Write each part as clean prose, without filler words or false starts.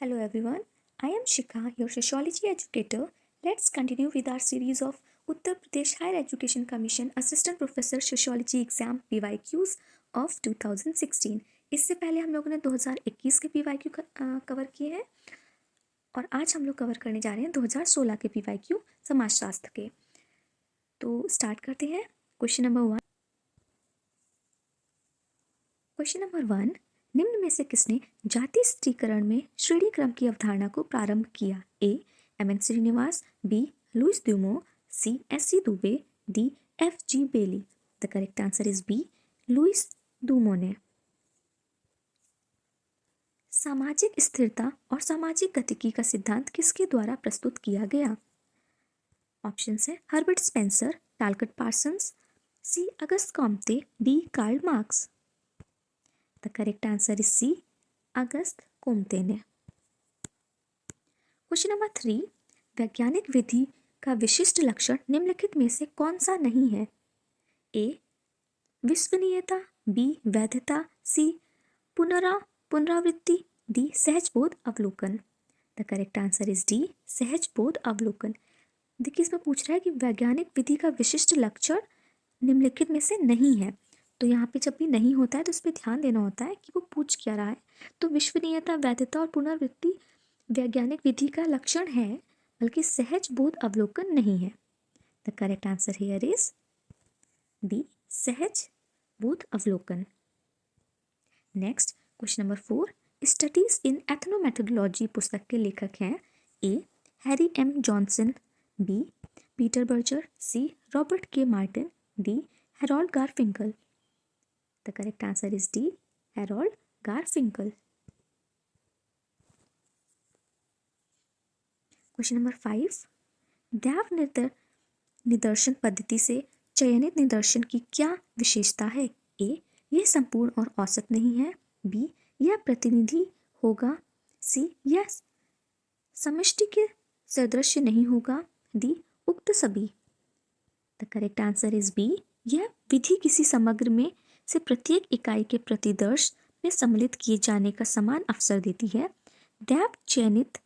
Hello everyone, I am Shikha, your sociology educator. Let's continue with our series of Uttar Pradesh Higher Education Commission Assistant Professor Sociology Exam PYQs of 2016. इससे पहले हम लोगों ने 2021 के PYQ cover किए हैं और आज हम लोग कवर करने जा रहे हैं 2016 के PYQ समाजशास्त्र के। तो स्टार्ट करते हैं। क्वेश्चन नंबर वन, निम्न में से किसने जाति स्त्रीकरण में श्रेणी क्रम की अवधारणा को प्रारंभ किया? A. M N. Srinivas, B. Louis Dumont, C. S C. Dube, D. F G. Bailey. The correct answer is B, Louis Dumont ने। सामाजिक स्थिरता और सामाजिक गतिकी का सिद्धांत किसके द्वारा प्रस्तुत किया गया? ऑप्शंस है Herbert Spencer, Talcott Parsons, C. Auguste Comte, D. Karl Marx. The correct answer is C, Auguste Comte ने। क्वेश्चन नंबर 3, वैज्ञानिक विधि का विशिष्ट लक्षण निम्नलिखित में से कौन सा नहीं है? ए. विश्वसनीयता, बी. वैधता, सी. पुनरावृत्ति, डी. सहजबोध अवलोकन। The correct answer is D, सहजबोध अवलोकन। देखिए इसमें पूछ रहा है कि वैज्ञानिक विधि का विशिष्ट लक्षण निम्नलिखित में से नहीं है, तो यहाँ पे जब भी नहीं होता है तो इस पर ध्यान देना होता है कि वो पूछ क्या रहा है। तो विश्वसनीयता, वैधता और पुनरावृत्ति वैज्ञानिक विधि का लक्षण है, बल्कि सहज बोध अवलोकन नहीं है। The correct answer here is B, सहज बोध अवलोकन। Next question number 4, studies in ethnomethodology पुस्तक के लेखक हैं? A. Harry M Johnson, B. Peter Berger, C. Robert K Martin, D. Harold Garfinkel. The correct answer is D, Harold Garfinkel. Question number 5, दैव निदर्शन पद्धति से चयनित निदर्शन की क्या विशेषता है? ए. यह संपूर्ण और औसत नहीं है, बी. यह प्रतिनिधि होगा, सी. यह समष्टि के सदृश नहीं होगा, डी. उक्त सभी। The correct answer is B, यह विधि किसी समग्र में से प्रत्येक इकाई के प्रतिदर्श में सम्मिलित किए जाने का समान अवसर देती है। दैव चयनित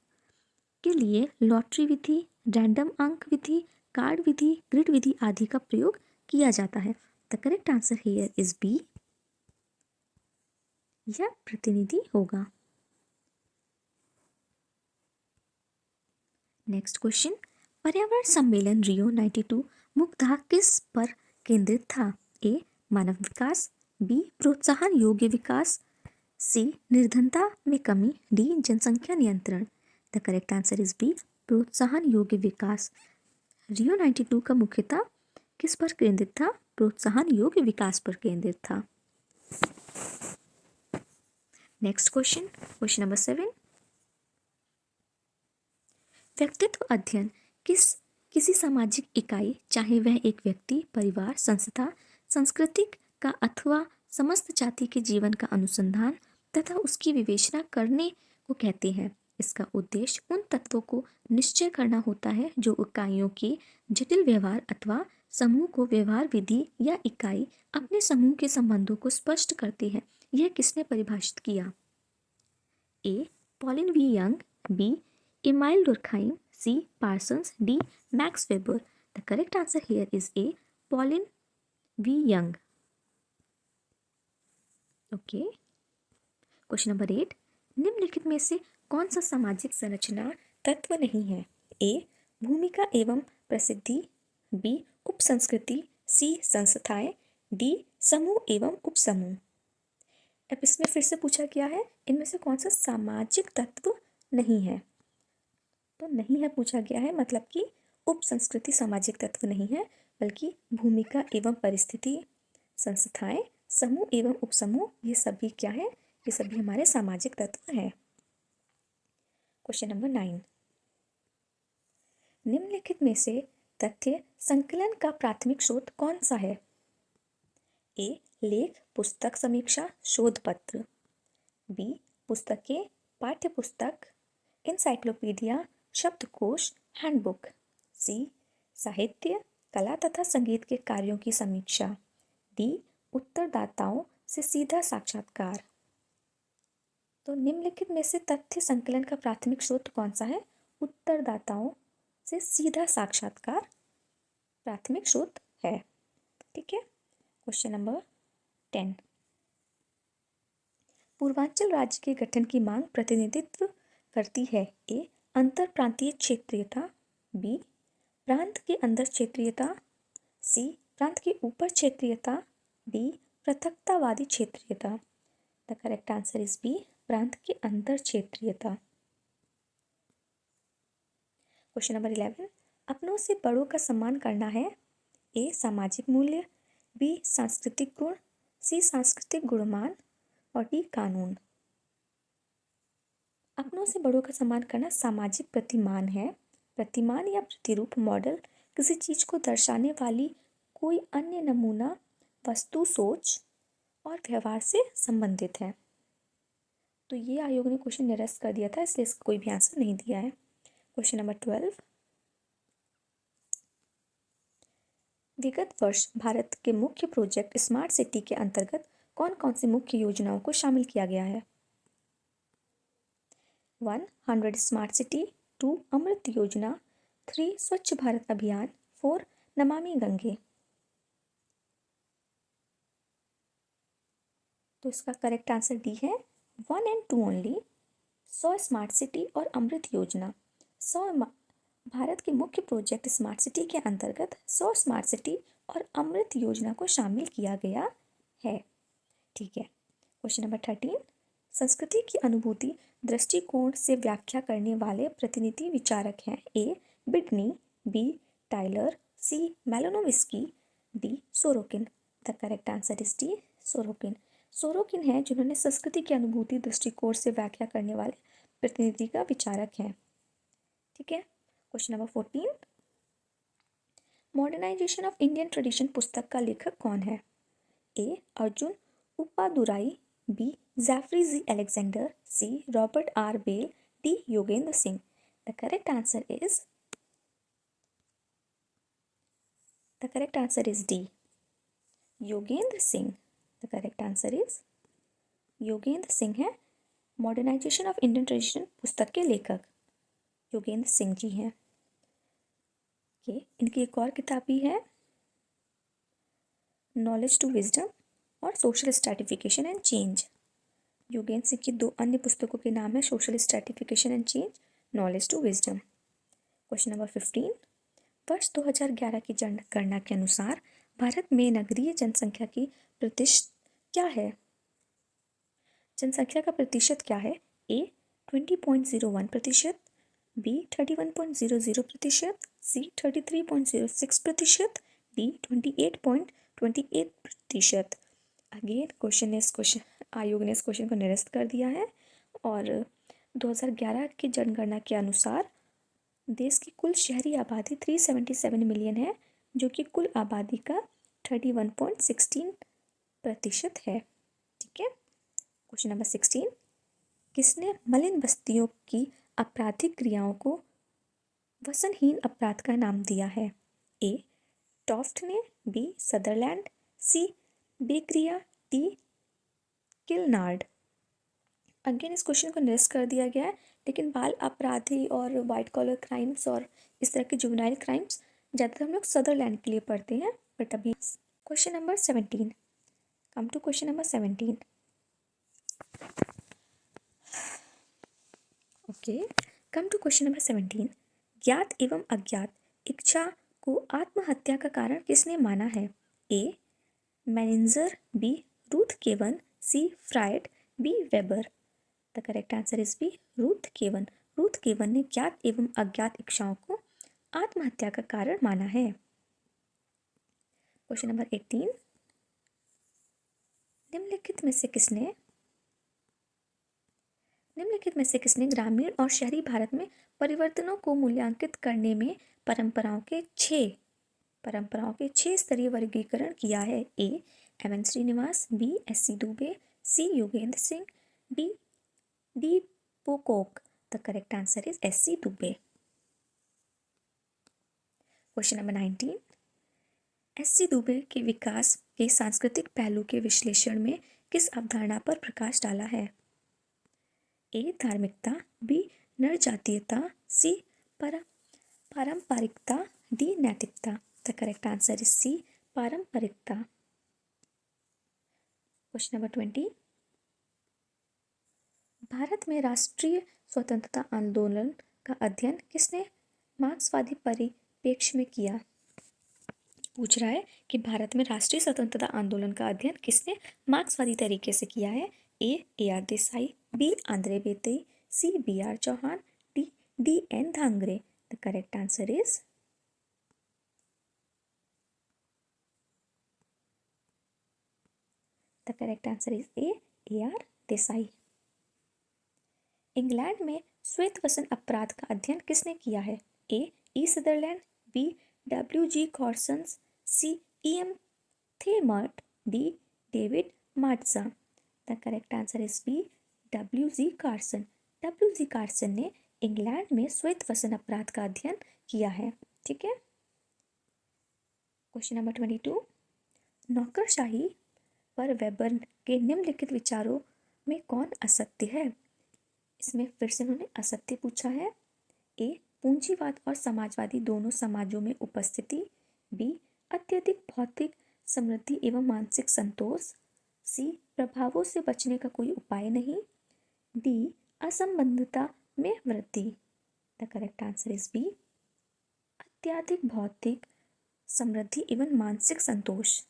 के लिए लॉटरी विधि, रैंडम अंक विधि, कार्ड विधि, ग्रिड विधि आदि का प्रयोग किया जाता है। The correct answer here is B, यह प्रतिनिधि होगा। नेक्स्ट क्वेश्चन, पर्यावरण सम्मेलन रियो 92 मुख्यतः किस पर केंद्रित था? ए. मानव विकास, बी. प्रोत्साहन योग्य विकास, सी. निर्धनता में कमी, डी. जनसंख्या नियंत्रण। The correct answer is B, प्रोत्साहन योग्य विकास। रियो 92 का मुख्यतः किस पर केंद्रित था? प्रोत्साहन योग्य विकास पर केंद्रित था। नेक्स्ट क्वेश्चन, क्वेश्चन नंबर 7, व्यक्तित्व अध्ययन किसी सामाजिक इकाई, चाहे वह एक व्यक्ति, परिवार, संस्था, सांस्कृतिक का अथवा समस्त जाति के जीवन का अनुसंधान तथा उसकी विवेचना करने को कहते हैं। इसका उद्देश्य उन तत्वों को निश्चय करना होता है जो इकाइयों के जटिल व्यवहार अथवा समूह को व्यवहार विधि या इकाई अपने समूह के संबंधों को स्पष्ट करते हैं। यह किसने परिभाषित किया? A. Pauline V Young, B. Emile Durkheim, C. Parsons, D. Max Weber. The correct answer here is A. Pauline V Young. Okay, question number 8, निम्नलिखित में से कौन सा सामाजिक संरचना तत्व नहीं है? ए. भूमिका एवं प्रसिद्धि, बी. उपसंस्कृति, सी. संस्थाएं, डी. समूह एवं उपसमूह। अब इसमें फिर से पूछा गया है इनमें से कौन सा सामाजिक तत्व नहीं है, तो नहीं है पूछा गया है, मतलब कि उपसंस्कृति सामाजिक तत्व नहीं है, बल्कि भूमिका एवं परिस्थिति, संस्थाएं, समूह एवं उपसमूह, ये सभी क्या है? ये सभी हमारे सामाजिक तत्व हैं। क्वेश्चन नंबर 9, निम्नलिखित में से तथ्य संकलन का प्राथमिक स्रोत कौन सा है? ए. लेख, पुस्तक, समीक्षा, शोध पत्र, बी. पुस्तकें, पाठ्य पुस्तक, इंसाइक्लोपीडिया, शब्दकोश, हैंडबुक, सी. साहित्य, कला तथा संगीत के कार्यों की समीक्षा, डी. उत्तरदाताओं से सीधा साक्षात्कार। तो तो निम्नलिखित में से तथ्य संकलन का प्राथमिक स्रोत कौन सा है? उत्तरदाताओं से सीधा साक्षात्कार प्राथमिक स्रोत है। ठीक है। क्वेश्चन नंबर 10, पूर्वांचल राज्य के गठन की मांग प्रतिनिधित्व करती है? ए, अंतर प्रांतीय क्षेत्रीयता, बी, प्रांत के अंदर क्षेत्रीयता, सी, प्रांत के ऊपर क्षेत्रीयता, डी, पृथकतावादी क्षेत्रीयता। The correct answer is B, प्रांत के अंदर क्षेत्रीयता। क्वेश्चन नंबर 11, अपनों से बड़ों का सम्मान करना है? ए, सामाजिक मूल्य, बी, सांस्कृतिक गुण, सी, सांस्कृतिक गुणमान और डी, कानून। अपनों से बड़ों का सम्मान करना सामाजिक प्रतिमान है। प्रतिमान या प्रतिरूप मॉडल किसी चीज को दर्शाने वाली कोई अन्य नमूना वस्तु, सोच और व्यवहार से संबंधित है। तो ये आयोग ने क्वेश्चन निरस्त कर दिया था, इसलिए इसका कोई भी आंसर नहीं दिया है। क्वेश्चन नंबर 12, विगत वर्ष भारत के मुख्य प्रोजेक्ट स्मार्ट सिटी के अंतर्गत कौन कौन सी मुख्य योजनाओं को शामिल किया गया है? 1, 100 स्मार्ट सिटी, 2, अमृत योजना, 3, स्वच्छ भारत अभियान, 4, नमामि गंगे। तो इसका करेक्ट आंसर डी है, 1 and 2 ओनली। 100 स्मार्ट सिटी और अमृत योजना, 100 भारत के मुख्य प्रोजेक्ट स्मार्ट सिटी के अंतर्गत 100 स्मार्ट सिटी और अमृत योजना को शामिल किया गया है। ठीक है। क्वेश्चन नंबर 13, संस्कृति की अनुभूति दृष्टिकोण से व्याख्या करने वाले प्रतिनिधि विचारक हैं? A, Bitney, B, Tyler, C, Malinowski, D, Sorokin. The correct answer is D, Sorokin. Sorokin है जिन्होंने संस्कृति की अनुभूति दृष्टिकोण से व्याख्या करने वाले प्रतिनिधि का विचारक है। ठीक है। Question number 14, modernisation of Indian tradition पुस्तक का लेखक कौन है? A, Arjun Appadurai, B, Jeffrey G Alexander, C, Robert R Bell, D, Yogendra Singh. The correct answer is D, Yogendra Singh. The correct answer is Yogendra Singh है मॉडर्नाइजेशन ऑफ इंडियन ट्रेडिशन पुस्तक के लेखक योगेंद्र सिंह जी हैं। इनकी एक और किताब भी है, नॉलेज टू विजडम और social stratification and change. Yogendra Singh की 2 अन्य पुस्तकों के नाम है social stratification and change, knowledge to wisdom. Question number 15, वर्ष 2011 की जनगणना के अनुसार भारत में नगरीय जनसंख्या की क्या है? जनसंख्या का प्रतिशत क्या है? ए, 20.01%, बी, 31.00%, सी, 33.06%, डी, 28.28%। अगेन आयोग ने इस क्वेश्चन को निरस्त कर दिया है। और 2011 की जनगणना के अनुसार देश की कुल शहरी आबादी 377 मिलियन है, जो कि कुल आबादी का 31.16% है। ठीक है। क्वेश्चन नंबर 16, किसने मलिन बस्तियों की आपराधिक क्रियाओं को वसनहीन अपराध का नाम दिया है? ए, टॉफ्ट ने, बी, सदरलैंड, सी, बेक्रिया, डी, किलनार्ड। अगेन इस क्वेश्चन को निरस्त कर दिया गया है, लेकिन बाल अपराधी और वाइट कॉलर क्राइम्स और इस तरह के जुवेनाइल क्राइम्स ज़्यादातर हम लोग सदरलैंड के लिए पढ़ते हैं। बट अभी question number 17, come to question number 17। Come to question number 17, ज्ञात एवं अज्ञात इच्छा को आत्महत्या का कारण किसने माना है? A, Menninger, B, Ruth Cavan, C, Freud, B, Weber. The correct answer is B, Ruth Cavan. Ruth Cavan ने ज्ञात एवं अज्ञात इच्छाओं को आत्महत्या का कारण माना है। क्वेश्चन नंबर 18, निम्नलिखित में से किसने ग्रामीण और शहरी भारत में परिवर्तनों को मूल्यांकित करने में परंपराओं के 6 स्तरीय वर्गीकरण किया है? A, M N. Srinivas, B, S C. Dube, C, Yogendra Singh, D Pocock. The correct answer is S C. Dube. Question number 19, S C. Dube के विकास के सांस्कृतिक पहलू के विश्लेषण में किस अवधारणा पर प्रकाश डाला है? ए धार्मिकता, बी नरजातीयता, सी पारंपरिकता, डी नैतिकता। The correct answer is C पारंपरिकता। क्वेश्चन नंबर 20, भारत में राष्ट्रीय स्वतंत्रता आंदोलन का अध्ययन किसने मार्क्सवादी परिप्रेक्ष्य में किया। पूछ रहा है कि भारत में राष्ट्रीय स्वतंत्रता आंदोलन का अध्ययन किसने मार्क्सवादी तरीके से किया है। A R Desai, B Andre Beteille, C B R Chauhan, D N Dhanagare. The correct answer is A R Desai. England में श्वेत वसन अपराध का अध्ययन किसने किया है। E Sutherland, B W G Carsons, C E M Lemert, D David Matza. The correct answer is B W G Carson. W G Carson ने इंग्लैंड में श्वेत वसन अपराध का अध्ययन किया है। ठीक है। क्वेश्चन नंबर 22, नौकरशाही पर वेबर के निम्नलिखित विचारों में कौन असत्य है। इसमें फिर से उन्होंने असत्य पूछा है। ए पूंजीवाद और समाजवादी दोनों समाजों में उपस्थिति, बी अत्यधिक भौतिक समृद्धि एवं मानसिक संतोष, सी प्रभावों से बचने का कोई उपाय नहीं, डी असंबद्धता में वृद्धि। The correct answer is B अत्यधिक भौतिक समृद्धि एवं मानसिक संतोष।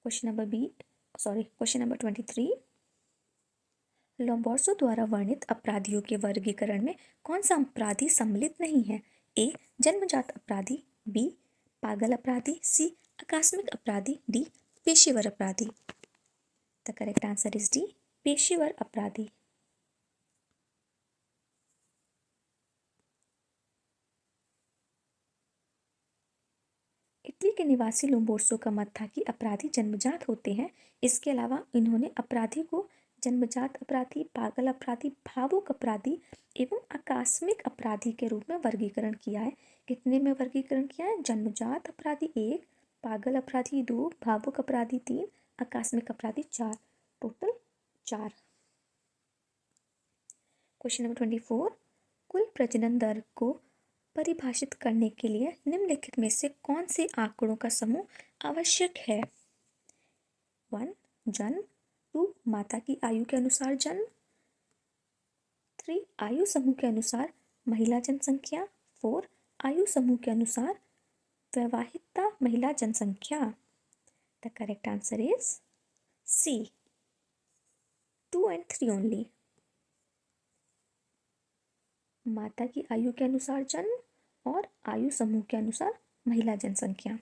क्वेश्चन नंबर 23, लोम्बोर्सो द्वारा वर्णित अपराधियों के वर्गीकरण में कौन सा अपराधी सम्मिलित नहीं है। ए जन्मजात अपराधी, बी पागल अपराधी, सी आकस्मिक अपराधी, डी पेशेवर अपराधी। The correct answer is D पेशेवर अपराधी। इटली के निवासी लोम्बोर्सो का मत था कि अपराधी जन्मजात होते हैं। इसके अलावा इन्होंने अपराधी को जन्मजात अपराधी, पागल अपराधी, भावुक अपराधी एवं आकस्मिक अपराधी के रूप में वर्गीकरण किया है। कितने में वर्गीकरण किया है। जन्मजात अपराधी 1, पागल अपराधी 2, भावुक अपराधी 3, आकस्मिक अपराधी 4, टोटल 4। क्वेश्चन नंबर 24, कुल प्रजनन दर को परिभाषित करने के लिए निम्नलिखित में से कौन से आंकड़ों का समूह आवश्यक है। 1 जन्म, 2 माता की आयु के अनुसार जन्म, 3 आयु समूह के अनुसार महिला जनसंख्या, 4 आयु समूह के अनुसार वैवाहिकता महिला जनसंख्या। The correct answer is C 2 and 3 only. माता की आयु के अनुसार जन्म और आयु समूह के अनुसार महिला जनसंख्या।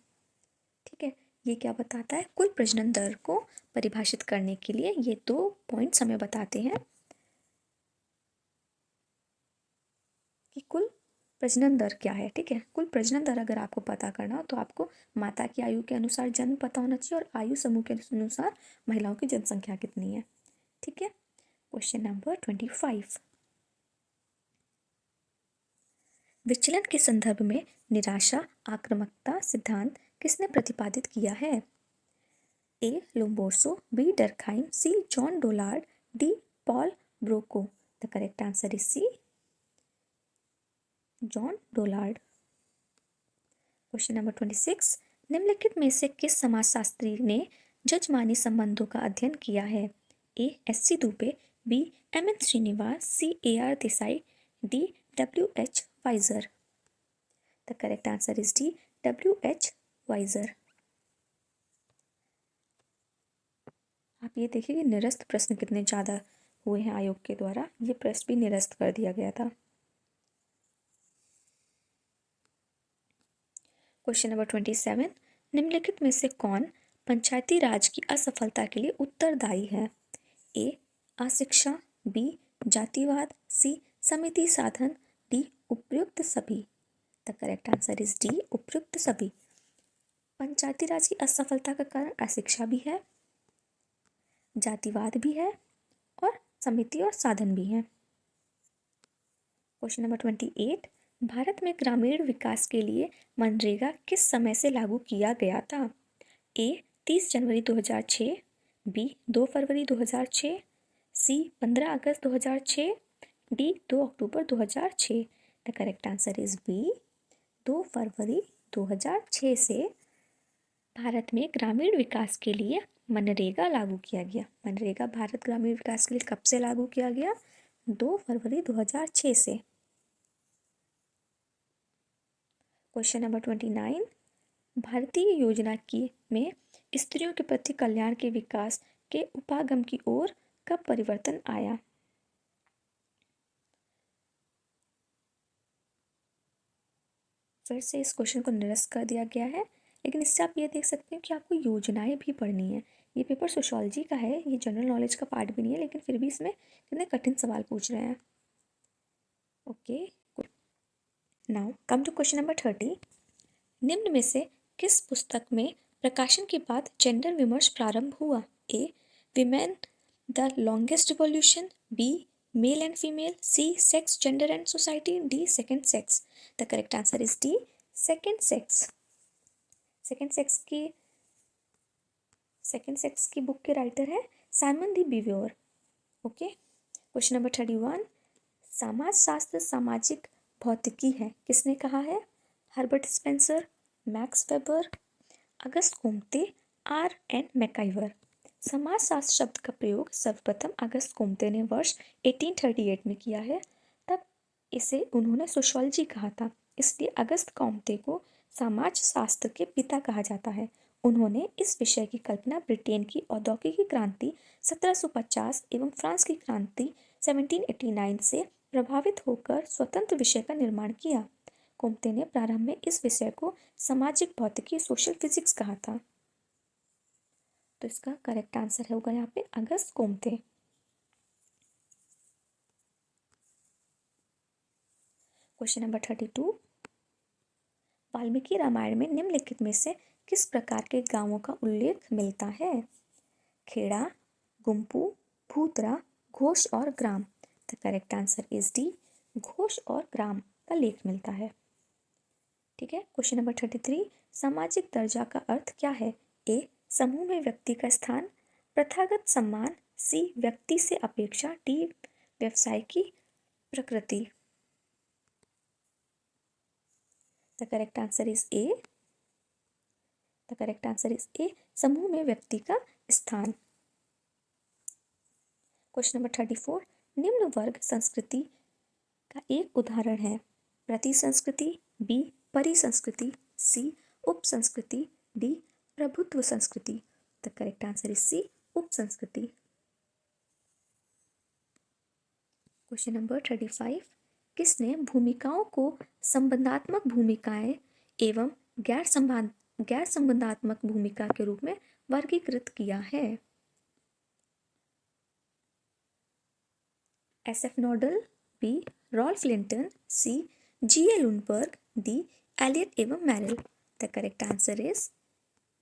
ठीक है। ये क्या बताता है, कुल प्रजनन दर को परिभाषित करने के लिए ये 2 पॉइंट्स हमें बताते हैं कि कुल प्रजनन दर क्या है। ठीक है। कुल प्रजनन दर अगर आपको पता करना हो तो आपको माता की आयु के अनुसार जन्म पता होना चाहिए और आयु समूह के अनुसार महिलाओं की जनसंख्या कितनी है। ठीक है। क्वेश्चन नंबर 25, विचलन के संदर्भ में निराशा आक्रामकता सिद्धांत किसने प्रतिपादित किया है। A Lombroso, B Durkheim, C John Dollard, D Paul Broca. The correct answer is C John Dollard. Question number 26, निम्नलिखित में से किस समाजशास्त्री ने जजमानी संबंधों का अध्ययन किया है। A S C Dube, B M N Srinivas, C A R Desai, D W H Wiser. The correct answer is D W H Wiser. आप ये देखिए कि निरस्त प्रश्न कितने ज़्यादा हुए हैं आयोग के द्वारा। ये प्रश्न भी निरस्त कर दिया गया था। क्वेश्चन नंबर 27, निम्नलिखित में से कौन पंचायती राज की असफलता के लिए उत्तरदायी है। ए अशिक्षा, बी जातिवाद, सी समिति साधन, डी उपयुक्त सभी। The correct answer is D उपयुक्त सभी। पंचायती राज की असफलता का कारण अशिक्षा भी है, जातिवाद भी है और समिति और साधन भी है। क्वेश्चन नंबर 28, भारत में ग्रामीण विकास के लिए मनरेगा किस समय से लागू किया गया था? ए 30 जनवरी 2006, बी 2 फरवरी 2006, सी 15 अगस्त 2006, डी 2 अक्टूबर 2006। The correct answer is B 2 फरवरी 2006 से भारत में ग्रामीण विकास के लिए मनरेगा लागू किया गया। मनरेगा भारत ग्रामीण विकास के लिए कब से लागू किया गया? 2 फरवरी 2006 से। क्वेश्चन नंबर 29, भारतीय योजना की में स्त्रियों के प्रति कल्याण के विकास के उपागम की ओर कब परिवर्तन आया? फिर से इस क्वेश्चन को निरस्त कर दिया गया है, लेकिन इससे आप ये देख सकते हैं कि आपको योजनाएं भी पढ़नी है। ये पेपर सोशियोलॉजी का है, ये जनरल नॉलेज का पार्ट भी नहीं है, लेकिन फिर भी इसमें कितने कठिन सवाल पूछ रहे हैं। Okay, now come to question number 30। निम्न में से किस पुस्तक में प्रकाशन के बाद जेंडर विमर्श प्रारंभ हुआ? A women the longest revolution, B male and female, C sex gender and society, D second sex. The correct answer is D second sex. Second sex की बुक के राइटर है Simone de Beauvoir. Okay, question number 31, समाजशास्त्र सामाजिक भौतिकी है किसने कहा है? Herbert Spencer, Max Weber, August Comte, R N MacIver. समाजशास्त्र शब्द का प्रयोग सर्वप्रथम अगस्त कोम्ते ने वर्ष 1838 में किया है। तब इसे उन्होंने सोशियोलॉजी कहा था, इसलिए अगस्त कोम्ते को समाजशास्त्र के पिता कहा जाता है। उन्होंने इस विषय की कल्पना ब्रिटेन की औद्योगिक क्रांति 1750 एवं फ्रांस की क्रांति 1789 से प्रभावित होकर स्वतंत्र विषय का निर्माण किया। कोम्ते ने प्रारंभ में इस विषय को सामाजिक भौतिकी सोशल फिजिक्स कहा था। तो इसका करेक्ट आंसर होगा यहाँ पे अगस्त कोम्ते। क्वेश्चन नंबर 32, वाल्मीकि रामायण में निम्नलिखित में से किस प्रकार के गांवों का उल्लेख मिलता है? खेड़ा, गुम्पू, भूतरा, घोष और ग्राम। The correct answer is D घोष और ग्राम का लेख मिलता है। ठीक है, क्वेश्चन नंबर 33, सामाजिक दर्जा का अर्थ क्या है? ए समूह में व्यक्ति का स्थान, प्रथागत सम्मान, सी व्यक्ति से अपेक्षा, डी व्यवसाय की प्रकृति। The correct answer is A. The correct answer is ए समूह में व्यक्ति का स्थान। क्वेश्चन नंबर 34, निम्न वर्ग संस्कृति का एक उदाहरण है? प्रति संस्कृति, बी परि संस्कृति, सी उप संस्कृति, डी प्रभुत्व संस्कृति। The correct answer is C उप संस्कृति। क्वेश्चन नंबर 35, किसने भूमिकाओं को संबंधात्मक भूमिकाएं एवं गैर संबंधात्मक भूमिका के रूप में वर्गीकृत किया है? S F Nadel, B Ralph Linton, C G A. Lundberg, D Elliott एवं Merrill. The correct answer is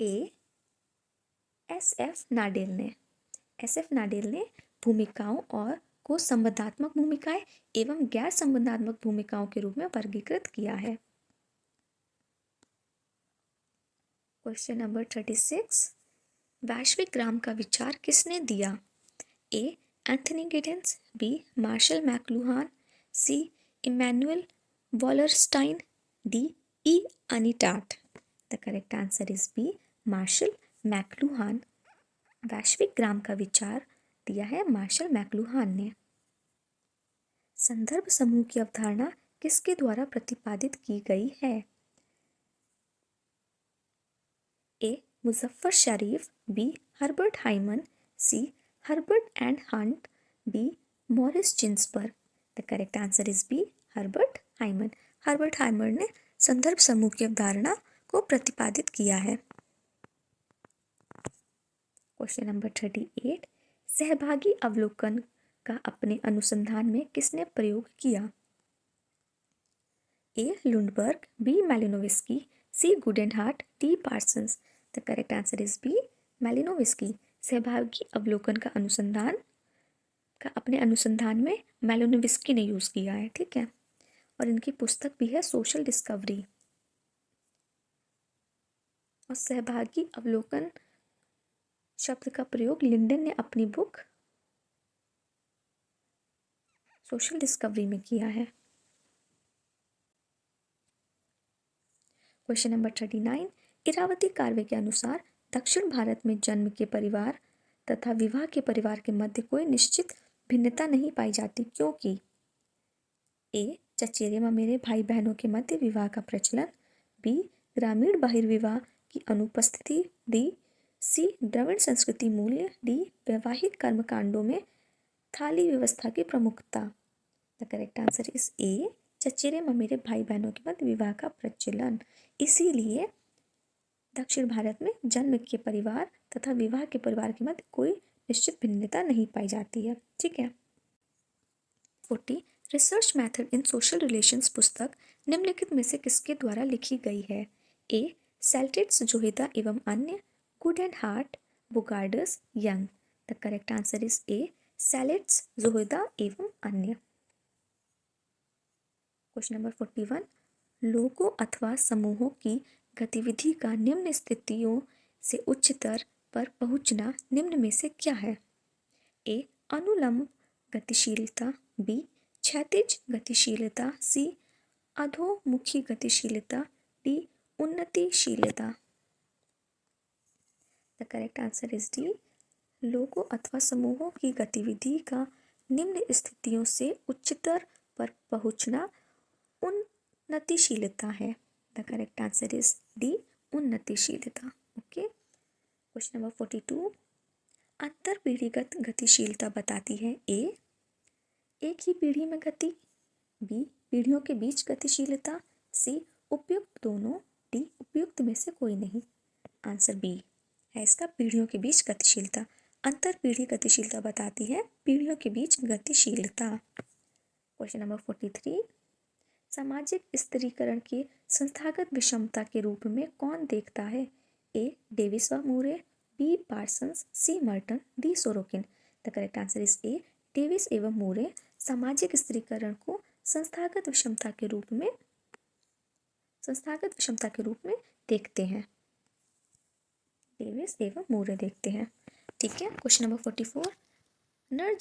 A S F Nadel ने। एसएफ नाडेल ने भूमिकाओं और को संबंधात्मक भूमिकाएं एवं गैर संबंधात्मक भूमिकाओं के रूप में वर्गीकृत किया है। क्वेश्चन नंबर 36, वैश्विक ग्राम का विचार किसने दिया? A Anthony Giddens, B Marshall McLuhan, C Immanuel Wallerstein, D E Anitat. The correct answer is B Marshall McLuhan. वैश्विक ग्राम का विचार दिया है मार्शल मैकलुहान ने। संदर्भ समूह की अवधारणा किसके द्वारा प्रतिपादित की गई है? A Muzafer Sherif, B Herbert Hyman, C Herbert and Hunt, D Morris Ginsberg. The correct answer is B Herbert Hyman. Herbert Hyman ने संदर्भ समूह की अवधारणा को प्रतिपादित किया है। क्वेश्चन नंबर 38, सहभागी अवलोकन का अपने अनुसंधान में किसने प्रयोग किया? A Lundberg, B Malinowski, C Goode and Hatt, D Parsons. The correct answer is B Malinowski. सहभागी अवलोकन का अपने अनुसंधान में मैलिनोविस्की ने यूज़ किया है। ठीक है, और इनकी पुस्तक भी है सोशल डिस्कवरी। और सहभागी अवलोकन शब्द का प्रयोग लिंडन ने अपनी बुक सोशल डिस्कवरी में किया है। क्वेश्चन नंबर 39, इरावती कार्य के अनुसार दक्षिण भारत में जन्म के परिवार तथा विवाह के परिवार के मध्य कोई निश्चित भिन्नता नहीं पाई जाती क्योंकि ए चचेरे ममेरे भाई बहनों के मध्य विवाह का प्रचलन, बी ग्रामीण बहिर्विवाह की अनुपस्थिति, डी सी द्रविड़ संस्कृति मूल्य, डी वैवाहिक कर्मकांडों में थाली व्यवस्था की प्रमुखता। द करेक्ट आंसर इज ए चचेरे ममेरे भाई बहनों के मध्य विवाह का प्रचलन। इसीलिए दक्षिण भारत में जन्म के परिवार तथा विवाह के परिवार के मध्य कोई निश्चित भिन्नता नहीं पाई जाती है। ठीक है। 40 research method in social relations पुस्तक निम्नलिखित में से किसके द्वारा लिखी गई है? ए सेल्टिट्स जोहिदा एवं अन्य, Goode and Hatt, Bogardus, Young. The correct answer is A Selltiz Jahoda एवं अन्य। क्वेश्चन नंबर 41, लोगों अथवा समूहों की गतिविधि का निम्न स्थितियों से उच्चतर पर पहुंचना निम्न में से क्या है? ए अनुलंब गतिशीलता, बी क्षैतिज गतिशीलता, सी अधोमुखी गतिशीलता, डी उन्नतिशीलता। The correct answer is D लोगों अथवा समूहों की गतिविधि का निम्न स्थितियों से उच्चतर पर पहुंचना उन्नतिशीलता है। The correct answer is D उन्नतिशीलता। ओके। क्वेश्चन नंबर 42, अंतर पीढ़ीगत गतिशीलता बताती है ए एक ही पीढ़ी में गति, बी पीढ़ियों के बीच गतिशीलता, सी उपयुक्त दोनों, डी उपयुक्त में से कोई नहीं। आंसर बी है इसका, पीढ़ियों के बीच गतिशीलता। अंतर पीढ़ी गतिशीलता बताती है पीढ़ियों के बीच गतिशीलता। क्वेश्चन नंबर 43, सामाजिक स्त्रीकरण की संस्थागत विषमता के रूप में कौन देखता है? ए डेविस व Moore, B Parsons, C Merton, D Sorokin. The correct answer is A Davis एवं मूरे सामाजिक स्त्रीकरण को संस्थागत विषमता के रूप में देखते हैं। डेविस एवं मूरे देखते हैं। ठीक है। क्वेश्चन नंबर 44, नर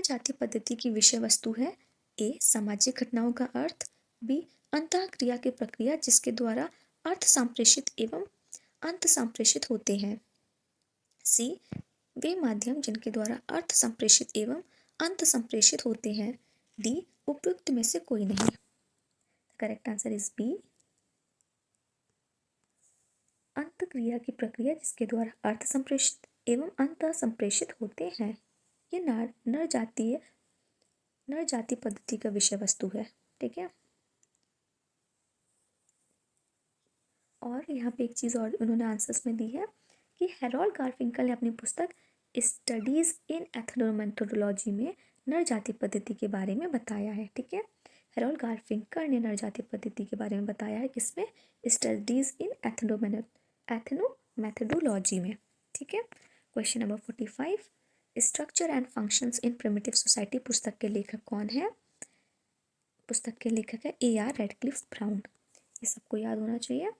जाति पद्धति की विषय वस्तु है ए सामाजिक घटनाओं का अर्थ, बी अंतःक्रिया की प्रक्रिया जिसके द्वारा अर्थ संप्रेषित एवं अंत संप्रेषित होते हैं, सी वे माध्यम जिनके द्वारा अर्थ संप्रेषित एवं अंत संप्रेषित होते हैं, डी उपयुक्त में से कोई नहीं। करेक्ट आंसर इज बी अंत क्रिया की प्रक्रिया जिसके द्वारा अर्थ संप्रेषित एवं अंत संप्रेषित होते हैं। ये नर जाति पद्धति का विषय वस्तु है। ठीक है। और यहाँ पे एक चीज़ और उन्होंने आंसर्स में दी है कि हैरोल्ड गारफिंकल ने अपनी पुस्तक स्टडीज इन एथनोमेथोडोलॉजी में नर जाति पद्धति के बारे में बताया है। ठीक है। हैरोल्ड गारफिंकल ने नर जाति पद्धति के बारे में बताया है किसमें? स्टडीज इन एथनोमेथोडोलॉजी में। ठीक है। Question number 45, structure and functions in primitive society पुस्तक के लेखक कौन है? पुस्तक के लेखक है ए आर रेडक्लिफ ब्राउन। ये सबको याद होना चाहिए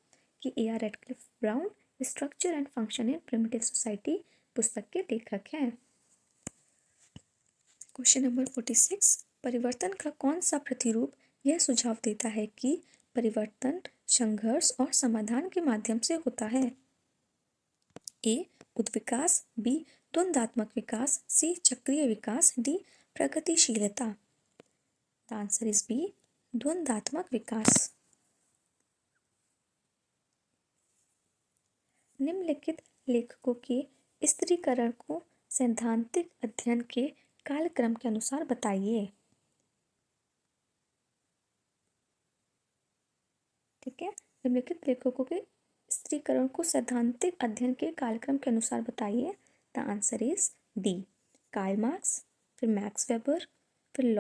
कि A R Radcliffe Brown structure and function in primitive society पुस्तक के लेखक हैं। क्वेश्चन नंबर 46, परिवर्तन का कौन सा प्रतिरूप यह सुझाव देता है कि परिवर्तन संघर्ष और समाधान के माध्यम से होता है? ए उद्विकास, बी द्वंद्वात्मक विकास, सी चक्रीय विकास, डी प्रगतिशीलता। द आंसर इज बी द्वंद्वात्मक विकास। निम्नलिखित लेखकों के स्त्रीकरण को सैद्धांतिक अध्ययन के कालक्रम के अनुसार बताइए। ठीक है। निम्नलिखित लेखकों के स्त्रीकरण को सैद्धांतिक अध्ययन के कालक्रम के अनुसार बताइए। The answer is D Karl Marx, फिर मैक्स वेबर, फिर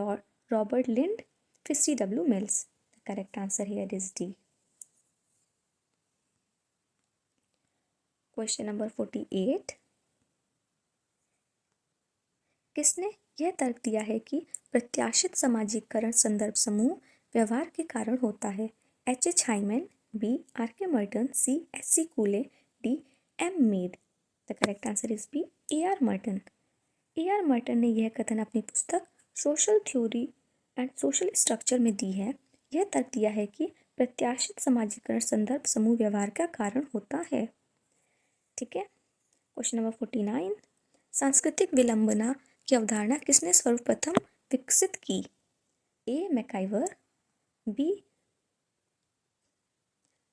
रॉबर्ट लिंड, फिर C.W. Mills. The correct answer here is D. Question number 48, किसने यह तर्क दिया है कि प्रत्याशित समाजीकरण संदर्भ समूह व्यवहार के कारण होता है। H. Hyman, B. R. K. Merton, C. S. Cooley, D. M. Mead. The correct answer is B. A. R. Merton. A. R. Merton ने यह कथन अपनी पुस्तक social theory and social structure में दी है। यह तर्क दिया है कि प्रत्याशित समाजीकरण संदर्भ समूह व्यवहार का कारण होता है। ठीक है। क्वेश्चन नंबर 49, सांस्कृतिक विलंबना की अवधारणा किसने सर्वप्रथम विकसित की? A. MacIver, B.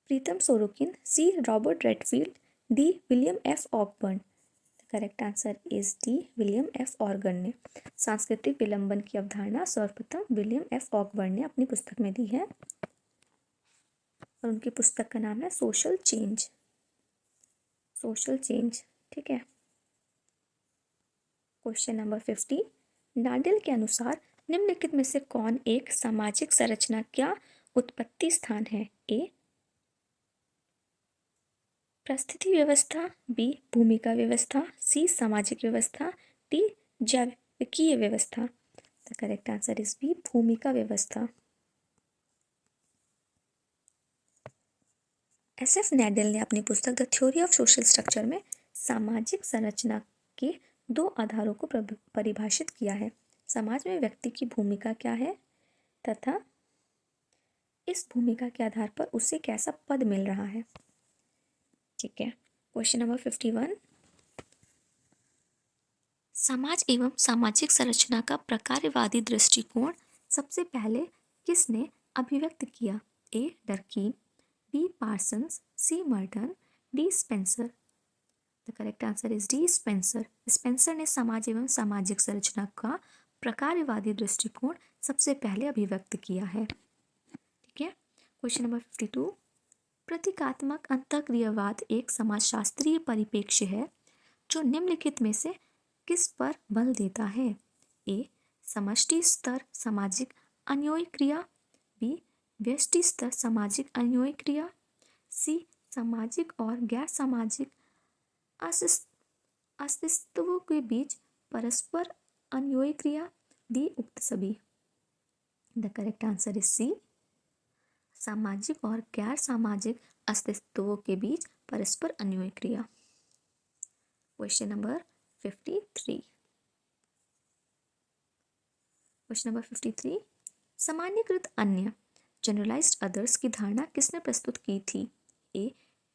Pitirim Sorokin, C. Robert Redfield, D. William F Ogburn. The correct answer is D. William F Ogburn ने सांस्कृतिक विलंबन की अवधारणा सर्वप्रथम विलियम एफ ऑकबर्न ने अपनी पुस्तक में दी है और उनकी पुस्तक का नाम है सोशल चेंज। Social change. ठीक है। क्वेश्चन नंबर 50, नाडेल के अनुसार निम्नलिखित में से कौन एक सामाजिक संरचना का उत्पत्ति स्थान है? A. परिस्थिति व्यवस्था, B. भूमिका व्यवस्था, C. सामाजिक व्यवस्था, D. जैविकीय व्यवस्था। The correct answer is B. भूमिका व्यवस्था। SF नैडल ने अपनी पुस्तक the theory of social structure में सामाजिक संरचना के दो आधारों को परिभाषित किया है। समाज में व्यक्ति की भूमिका क्या है तथा इस भूमिका के आधार पर उसे कैसा पद मिल रहा है। ठीक है। क्वेश्चन नंबर 51, समाज एवं सामाजिक संरचना का प्रकारवादी दृष्टिकोण सबसे पहले किसने अभिव्यक्त किया? A. डर्कीन, B. Parsons, C. Merton, D. Spencer. The correct answer is D. Spencer. Spencer ने समाज एवं सामाजिक संरचना का प्रकारवादी दृष्टिकोण सबसे पहले अभिव्यक्त किया है। ठीक है। क्वेश्चन नंबर 52, प्रतीकात्मक अंतःक्रियावाद एक समाजशास्त्रीय परिप्रेक्ष्य है जो निम्नलिखित में से किस पर बल देता है? A. समष्टि स्तर सामाजिक अन्योन्य क्रिया, B. व्यष्टि स्तर सामाजिक अन्योन्य क्रिया, C. सामाजिक और गैर सामाजिक अस्तित्वों के बीच परस्पर अन्योन्य क्रिया, D. उक्त सभी। The correct answer is C. सामाजिक और गैर सामाजिक अस्तित्वों के बीच परस्पर अन्योन्य क्रिया। क्वेश्चन नंबर 53, क्वेश्चन नंबर 53, सामान्यकृत अन्य जनरलाइज्ड अदर्स की धारणा किसने प्रस्तुत की थी? A.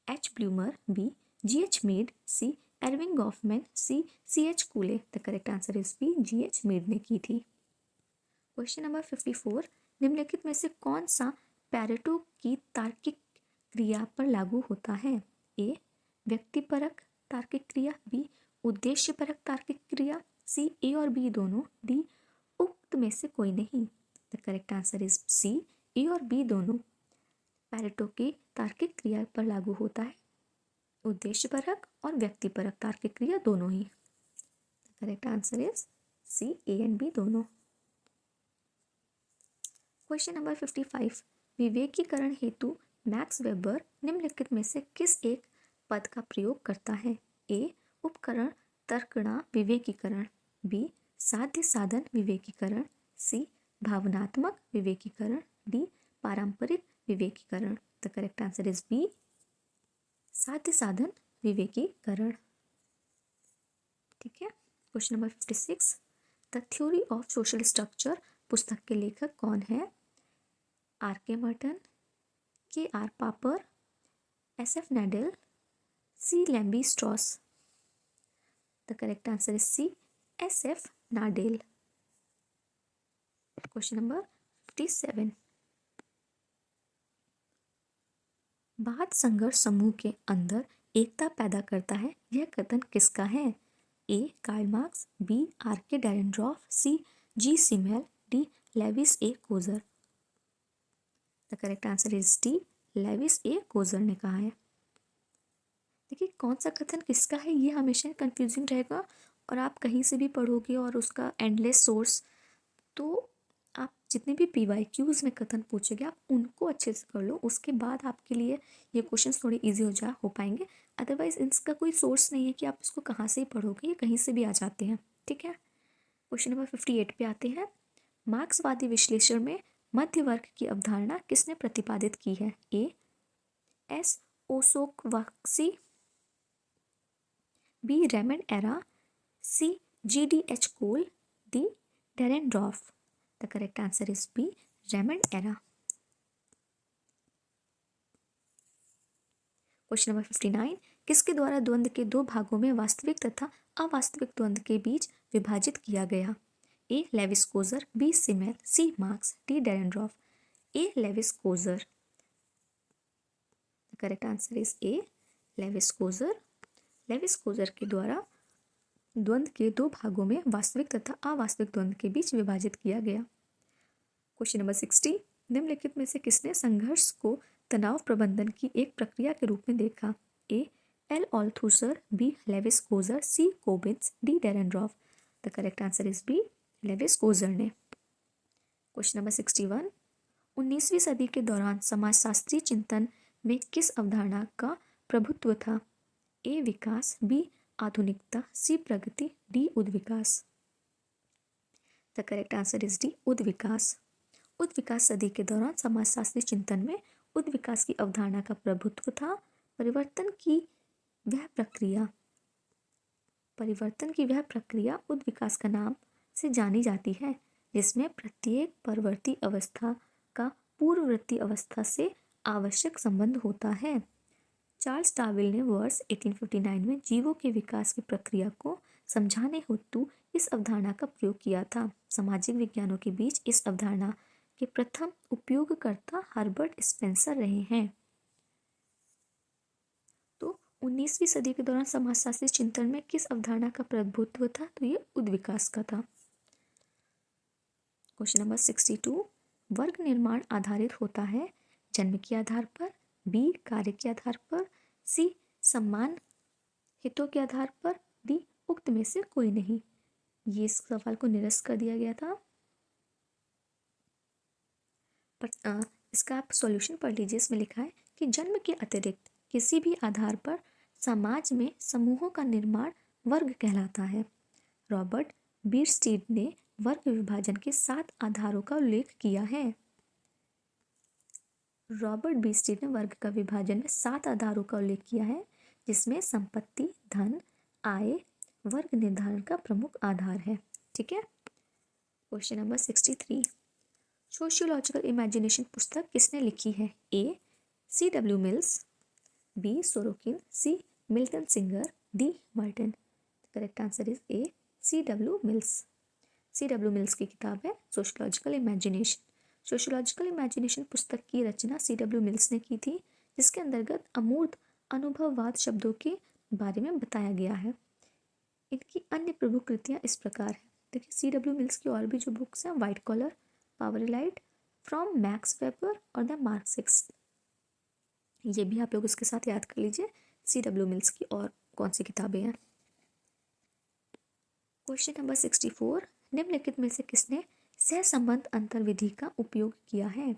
H. Blumer, B. G. H. Mead, C. Erving Goffman, C. C. H. Cooley. The correct answer is B. G. H. Mead ने की थी। क्वेश्चन नंबर 54, निम्नलिखित में से कौन सा पैरेटो की तार्किक क्रिया पर लागू होता है? A. व्यक्तिपरक तार्किक क्रिया, B. उद्देश्यपरक तार्किक क्रिया, C. A और B दोनों, D. उक्त में से कोई नहीं। The correct answer is C. A और B दोनों पैरेटो की तार्किक क्रिया पर लागू होता है। उद्देश्यपरक और व्यक्तिपरक तार्किक क्रिया दोनों ही। The correct answer is C. A and B दोनों। क्वेश्चन नंबर 55, विवेकीकरण हेतु मैक्स वेबर निम्नलिखित में से किस एक पद का प्रयोग करता है? A. उपकरण तर्कणा विवेकीकरण, B. साध्य साधन विवेकीकरण, C. भावनात्मक विवेकीकरण, D. पारंपरिक विवेकीकरण। The correct answer is B. साध्य साधन विवेकीकरण। ठीक है। Question number 56, the theory of social structure पुस्तक के लेखक कौन है? R. K. Merton, K. R. Popper, SF Nadel, C. लेम्बी Strauss. The correct answer is C. SF Nadel. Question number 57, बात संघर्ष समूह के अंदर एकता पैदा करता है, यह कथन किसका है? A. Karl Marx, B. R. K. Dahrendorf, C. G. Simmel, D. Lewis A Coser. The correct answer is D. Lewis A Coser ने कहा है। देखिए कौन सा कथन किसका है ये हमेशा कंफ्यूजिंग रहेगा और आप कहीं से भी पढ़ोगे और उसका एंडलेस सोर्स, तो आप जितने भी PYQs में कथन पूछेंगे आप उनको अच्छे से कर लो, उसके बाद आपके लिए ये क्वेश्चंस थोड़े इजी हो पाएंगे। अदरवाइज इसका कोई सोर्स नहीं है कि आप इसको कहाँ से ही पढ़ोगे, ये कहीं से भी आ जाते हैं। ठीक है। क्वेश्चन नंबर 58 पे आते हैं। मार्क्सवादी विश्लेषण में मध्य वर्ग की अवधारणा किसने प्रतिपादित की है? A S Ossowski, B Raymond Aron, C GDH Cole, D Dahrendorf. The correct answer is B Raymond Aron. Question number 59, किसके द्वारा द्वंद्व के दो भागों में वास्तविक तथा अवास्तविक द्वंद्व के बीच विभाजित किया गया? A Lewis Coser, B Simmel, C Marx, D Dahrendorf. A Lewis Coser. The correct answer is A Lewis Coser. Lewis Coser के द्वारा द्वंद्व के दो भागों में वास्तविक तथा अवास्तविक द्वंद्व के बीच विभाजित किया गया। क्वेश्चन नंबर 60, निम्नलिखित में से किसने संघर्ष को तनाव प्रबंधन की एक प्रक्रिया के रूप में देखा? A L Althusser, B Lewis Coser, C Collins, D Dahrendorf. The correct answer is B Lewis Coser ने। क्वेश्चन नंबर 61, 19वीं सदी के दौरान समाजशास्त्रीय चिंतन में किस अवधारणा का प्रभुत्व था? ए विकास, बी आधुनिकता, सी प्रगति, डी उद्विकास। The correct answer is D उद्विकास। उद्विकास सदी के दौरान समाजशास्त्री चिंतन में उद्विकास की अवधारणा का प्रभुत्व था। परिवर्तन की वह प्रक्रिया उद्विकास का नाम से जानी जाती है, जिसमें प्रत्येक परवर्ती अवस्था का पूर्ववर्ती अवस्था से आवश्यक संबंध होता है। चार्ल्स डार्विन ने वर्ष 1859 में जीवों के विकास की प्रक्रिया को समझाने हेतु इस अवधारणा का प्रयोग किया था। सामाजिक विज्ञानों के बीच इस अवधारणा के प्रथम उपयोगकर्ता हर्बर्ट स्पेंसर रहे हैं। तो 19वीं सदी के दौरान समाजशास्त्री चिंतन में किस अवधारणा का प्रभुत्व था? तो ये उद्विकास का था। क्वेश्चन नंबर 62, वर्ग निर्माण आधारित होता है जन्म के आधार पर, बी कार्य के आधार पर, सी सम्मान हितों के आधार पर, डी उक्त में से कोई नहीं। ये इस सवाल को निरस्त कर दिया गया था, पर इसका आप सॉल्यूशन पढ़ लीजिए। इसमें लिखा है कि जन्म के अतिरिक्त किसी भी आधार पर समाज में समूहों का निर्माण वर्ग कहलाता है। रॉबर्ट बीरस्टीड ने वर्ग विभाजन के 7 आधारों का उल्लेख किया है। रॉबर्ट बीरस्टीड ने वर्ग का विभाजन में 7 आधारों का उल्लेख किया है, जिसमें संपत्ति, धन, आय वर्ग निर्धारण का प्रमुख आधार है। ठीक है। क्वेश्चन नंबर 63, सोशियोलॉजिकल इमेजिनेशन पुस्तक किसने लिखी है? A C.W. Mills, B Sorokin, C Milton Singer, D Martin. Correct answer is A C.W. Mills. C.W. Mills की किताब है सोशियोलॉजिकल इमेजिनेशन। सोशियोलॉजिकल इमेजिनेशन पुस्तक की रचना C.W. मिल्स ने की थी, जिसके अंतर्गत अमूर्त अनुभववाद शब्दों के बारे में बताया गया है। इनकी अन्य प्रमुख कृतियाँ इस प्रकार है। देखिए C.W. मिल्स की और भी जो बुक्स हैं, white collar, power elite, from Max Weber और द मार्क्सिस्ट, ये भी आप लोग इसके साथ याद कर लीजिए C.W. मिल्स की और कौन सी किताबें हैं। क्वेश्चन नंबर 64, निम्नलिखित में से किसने सहसंबंध अंतर विधि का उपयोग किया है?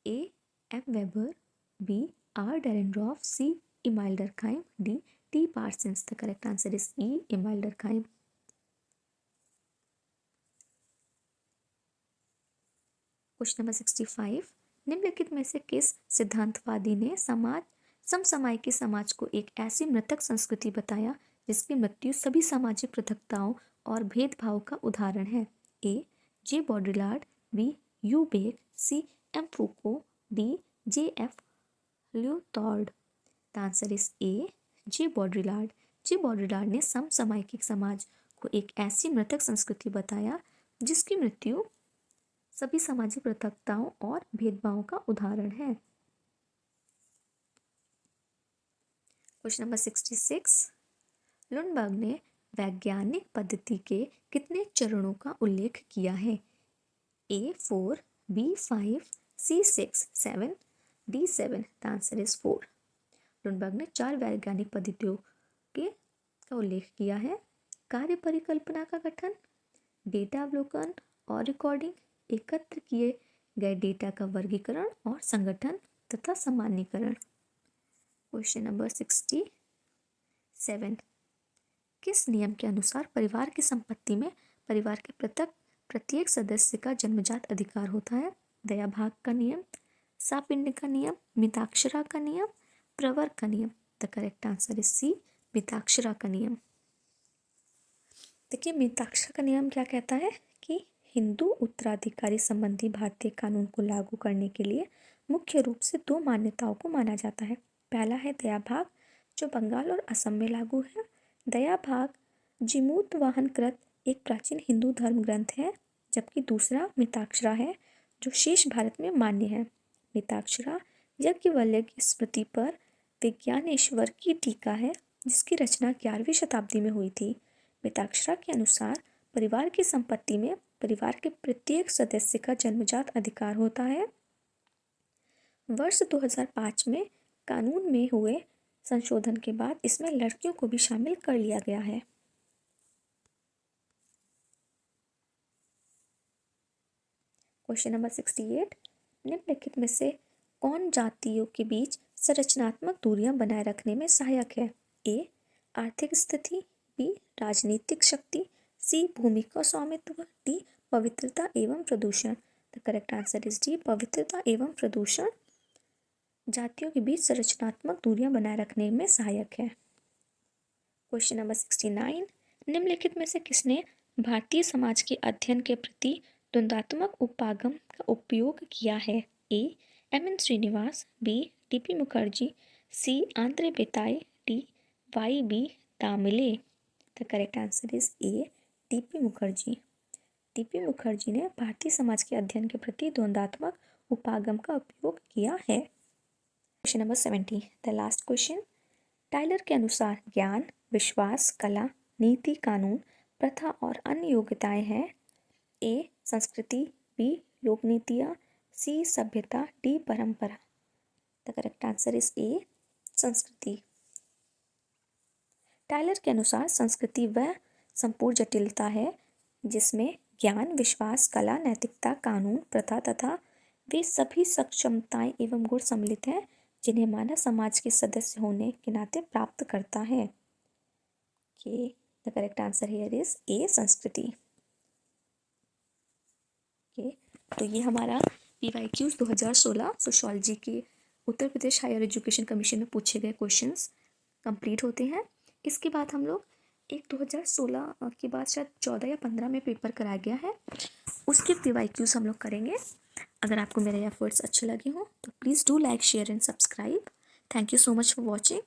A M Weber, B R Dahrendorf, C Emile Durkheim, D T Parsons. The correct answer is E Emile Durkheim. Question number 65, निम्नलिखित में से किस सिद्धांतवादी ने समसामयिक समाज को एक ऐसी मृतक संस्कृति बताया जिसकी मृत्यु सभी सामाजिक पृथकताओं और भेदभाव का उदाहरण है? A J Baudrillard, B U Beck, C M Foucault, D J F Lyotard. The answer is A J Baudrillard. J Baudrillard ने समसामयिक समाज को एक ऐसी मृतक संस्कृति बताया जिसकी मृत्यु सभी सामाजिक पृथकताओं और भेदभावों का उदाहरण है। क्वेश्चन नंबर 66, लुंडबर्ग ने वैज्ञानिक पद्धति के कितने चरणों का उल्लेख किया है? A 4, B 5, C 6, 7, D 7। The answer is 4। Lundberg ने 4 वैज्ञानिक पद्धतियों का उल्लेख किया है। कार्य परिकल्पना का गठन, डेटा अवलोकन और रिकॉर्डिंग, एकत्र किए गए डेटा का वर्गीकरण और संगठन तथा सामान्यीकरण। क्वेश्चन नंबर 67, किस नियम के अनुसार परिवार की संपत्ति में परिवार के प्रत्येक सदस्य का जन्मजात अधिकार होता है? दया भाग का नियम, सापिंड का नियम, मिताक्षरा का नियम, प्रवर का नियम। The correct answer is C, Mitakshara का नियम। देखिए मिताक्षरा का नियम क्या कहता है कि हिंदू उत्तराधिकारी संबंधी भारतीय कानून को लागू करने के लिए मुख्य रूप से दो मान्यताओं को माना जाता है। पहला है दया भाग, जो बंगाल और असम में लागू है। दया भाग जिमूत वाहन कृत एक प्राचीन हिंदू धर्म ग्रंथ है, जबकि दूसरा मिताक्षरा है, जो शेष भारत में मान्य है। मिताक्षरा याज्ञवल्क्य की स्मृति पर विज्ञानेश्वर की टीका है, जिसकी रचना 11वीं शताब्दी में हुई थी। मिताक्षरा के अनुसार परिवार की संपत्ति में परिवार के प्रत्येक सदस्य का जन्मजात अधिकार होता है। वर्ष 2005 में कानून में हुए संशोधन के बाद इसमें लड़कियों को भी शामिल कर लिया गया है। क्वेश्चन नंबर 68, निम्नलिखित में से कौन जातियों के बीच संरचनात्मक दूरियां बनाए रखने में सहायक है? ए, आर्थिक स्थिति, बी, राजनीतिक शक्ति, सी, भूमि का स्वामित्व, डी, पवित्रता एवं प्रदूषण। The correct answer is D, पवित्रता एवं प्रदूषण जातियों के बीच संरचनात्मक दूरियां बनाए रखने में सहायक है। क्वेश्चन नंबर 69, निम्नलिखित में से किसने भारतीय समाज के अध्ययन के प्रति द्वंद्वात्मक उपागम का उपयोग किया है? A, M N. Srinivas, B, D P. Mukherjee, C, Andre Beteille, D, Y B. Damle. The correct answer is A, D P. Mukherjee. D P. Mukherjee ने भारतीय समाज के अध्ययन के प्रति द्वंद्वात्मक उपागम का उपयोग किया है। Question number 70, the last question. Tylor के अनुसार ज्ञान, विश्वास, कला, नीति, कानून, प्रथा और अन्य योग्यताएं हैं। ए, संस्कृति, बी, लोक नीतियाँ, सी, सभ्यता, डी, परंपरा। द करेक्ट आंसर इज ए, संस्कृति। टाइलर के अनुसार संस्कृति वह संपूर्ण जटिलता है जिसमें ज्ञान, विश्वास, कला, नैतिकता, कानून, प्रथा तथा वे सभी सक्षमताएं एवं गुण सम्मिलित हैं जिन्हें मानव समाज के सदस्य होने के नाते प्राप्त करता है। The correct answer here is ए, संस्कृति। तो ये हमारा PYQs 2016 सोशियोलॉजी के Uttar Pradesh higher education commission में पूछे गए क्वेश्चंस कंप्लीट होते हैं। इसके बाद हम लोग एक 2016 के बाद शायद 14 या 15 में पेपर कराया गया है, उसके PYQs हम लोग करेंगे। अगर आपको मेरे एफर्ट्स अच्छे लगे हों तो please do like, share and subscribe. Thank you so much for watching.